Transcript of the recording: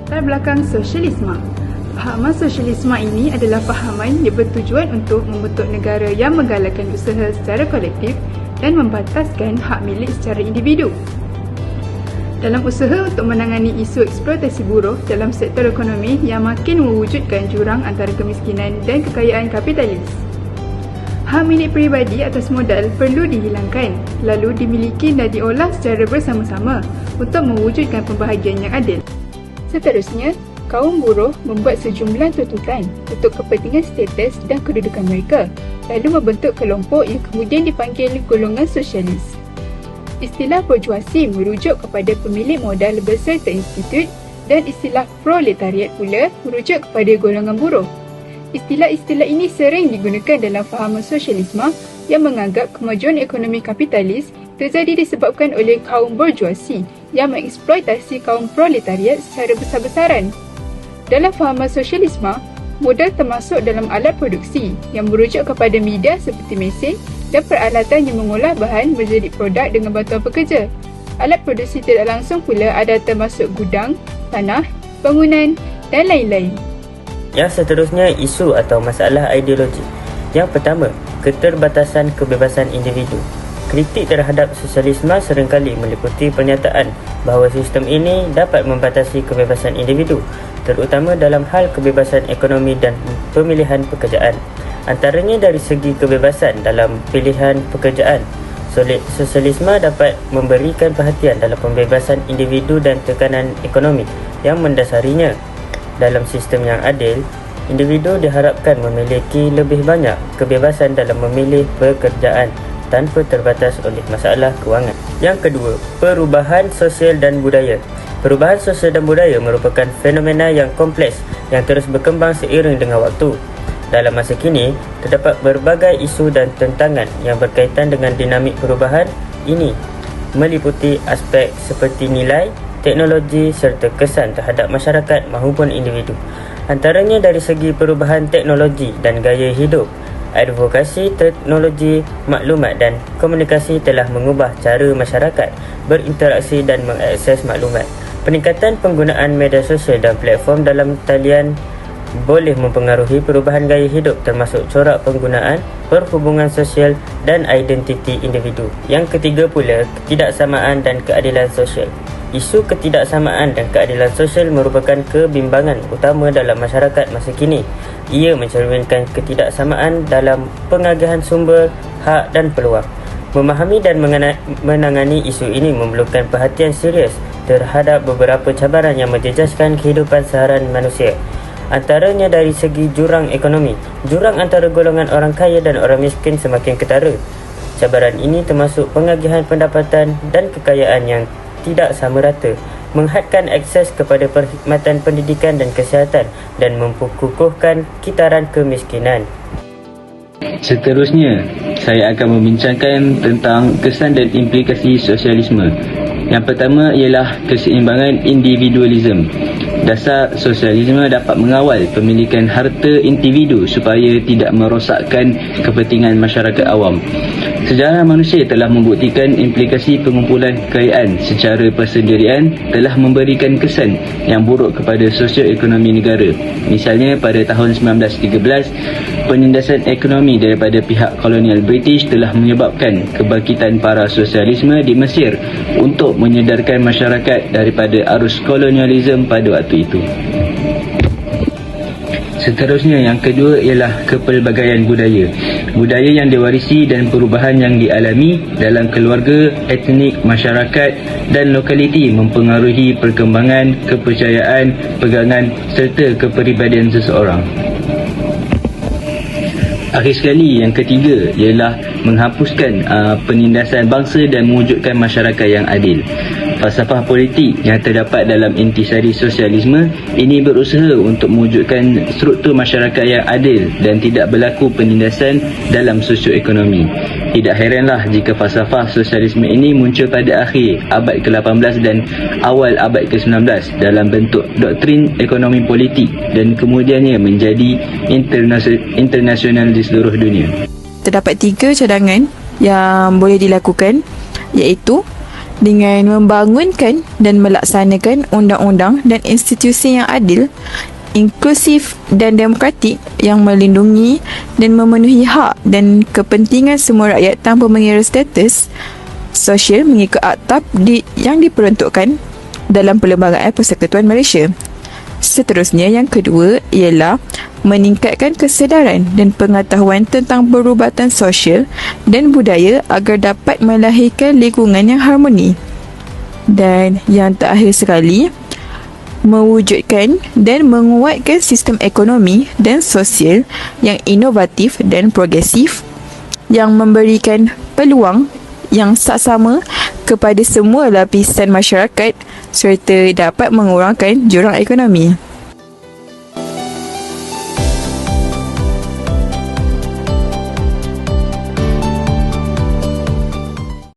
Latar belakang sosialisme. Fahaman sosialisme ini adalah fahaman yang bertujuan untuk membentuk negara yang menggalakkan usaha secara kolektif dan membataskan hak milik secara individu. Dalam usaha untuk menangani isu eksploitasi buruh dalam sektor ekonomi yang makin mewujudkan jurang antara kemiskinan dan kekayaan kapitalis. Hak milik peribadi atas modal perlu dihilangkan, lalu dimiliki dan diolah secara bersama-sama untuk mewujudkan pembahagian yang adil. Seterusnya, kaum buruh membuat sejumlah tuntutan untuk kepentingan status dan kedudukan mereka, lalu membentuk kelompok yang kemudian dipanggil golongan sosialis. Istilah burjuasi merujuk kepada pemilik modal beserta institut dan istilah proletariat pula merujuk kepada golongan buruh. Istilah-istilah ini sering digunakan dalam fahaman sosialisme yang menganggap kemajuan ekonomi kapitalis terjadi disebabkan oleh kaum burjuasi yang mengeksploitasi kaum proletariat secara besar-besaran. Dalam fahaman sosialisme, modal termasuk dalam alat produksi yang merujuk kepada media seperti mesin dan peralatan yang mengolah bahan menjadi produk dengan bantuan pekerja. Alat produksi tidak langsung pula ada termasuk gudang, tanah, bangunan dan lain-lain. Yang seterusnya, isu atau masalah ideologi. Yang pertama, keterbatasan kebebasan individu. Kritik terhadap sosialisme seringkali meliputi pernyataan bahawa sistem ini dapat membatasi kebebasan individu, terutama dalam hal kebebasan ekonomi dan pemilihan pekerjaan. Antaranya dari segi kebebasan dalam pilihan pekerjaan. Sosialisme dapat memberikan perhatian dalam pembebasan individu dan tekanan ekonomi yang mendasarinya. Dalam sistem yang adil, individu diharapkan memiliki lebih banyak kebebasan dalam memilih pekerjaan tanpa terbatas oleh masalah kewangan. Yang kedua, perubahan sosial dan budaya. Perubahan sosial dan budaya merupakan fenomena yang kompleks yang terus berkembang seiring dengan waktu. Dalam masa kini, terdapat berbagai isu dan tentangan yang berkaitan dengan dinamik perubahan ini, meliputi aspek seperti nilai, teknologi serta kesan terhadap masyarakat maupun individu. Antaranya dari segi perubahan teknologi dan gaya hidup, advokasi teknologi maklumat dan komunikasi telah mengubah cara masyarakat berinteraksi dan mengakses maklumat. Peningkatan penggunaan media sosial dan platform dalam talian boleh mempengaruhi perubahan gaya hidup termasuk corak penggunaan, perhubungan sosial dan identiti individu. Yang ketiga pula, ketidaksamaan dan keadilan sosial. Isu ketidaksamaan dan keadilan sosial merupakan kebimbangan utama dalam masyarakat masa kini. Ia mencerminkan ketidaksamaan dalam pengagihan sumber, hak dan peluang. Memahami dan menangani isu ini memerlukan perhatian serius terhadap beberapa cabaran yang menjejaskan kehidupan seharian manusia. Antaranya dari segi jurang ekonomi. Jurang antara golongan orang kaya dan orang miskin semakin ketara. Cabaran ini termasuk pengagihan pendapatan dan kekayaan yang tidak sama rata, menghadkan akses kepada perkhidmatan pendidikan dan kesihatan dan memperkukuhkan kitaran kemiskinan. Seterusnya, saya akan membincangkan tentang kesan dan implikasi sosialisme. Yang pertama ialah keseimbangan individualisme. Dasar sosialisme dapat mengawal pemilikan harta individu supaya tidak merosakkan kepentingan masyarakat awam. Sejarah manusia telah membuktikan implikasi pengumpulan kekayaan secara persendirian telah memberikan kesan yang buruk kepada sosioekonomi negara. Misalnya pada tahun 1913, penindasan ekonomi daripada pihak kolonial British telah menyebabkan kebangkitan para sosialisme di Mesir untuk menyedarkan masyarakat daripada arus kolonialisme pada waktu itu. Seterusnya, yang kedua ialah kepelbagaian budaya. Budaya yang diwarisi dan perubahan yang dialami dalam keluarga, etnik, masyarakat dan lokaliti mempengaruhi perkembangan, kepercayaan, pegangan serta kepribadian seseorang. Akhir sekali, yang ketiga ialah menghapuskan penindasan bangsa dan mewujudkan masyarakat yang adil. Falsafah politik yang terdapat dalam intisari sosialisme ini berusaha untuk mewujudkan struktur masyarakat yang adil dan tidak berlaku penindasan dalam sosioekonomi. Tidak heranlah jika falsafah sosialisme ini muncul pada akhir abad ke-18 dan awal abad ke-19 dalam bentuk doktrin ekonomi politik dan kemudiannya menjadi internasional di seluruh dunia. Terdapat 3 cadangan yang boleh dilakukan, iaitu dengan membangunkan dan melaksanakan undang-undang dan institusi yang adil, inklusif dan demokratik yang melindungi dan memenuhi hak dan kepentingan semua rakyat tanpa mengira status sosial mengikut akta yang diperuntukkan dalam Perlembagaan Persekutuan Malaysia. Seterusnya, yang kedua ialah meningkatkan kesedaran dan pengetahuan tentang perubatan sosial dan budaya agar dapat melahirkan lingkungan yang harmoni. Dan yang terakhir sekali, mewujudkan dan menguatkan sistem ekonomi dan sosial yang inovatif dan progresif yang memberikan peluang yang saksama kepada semua lapisan masyarakat serta dapat mengurangkan jurang ekonomi.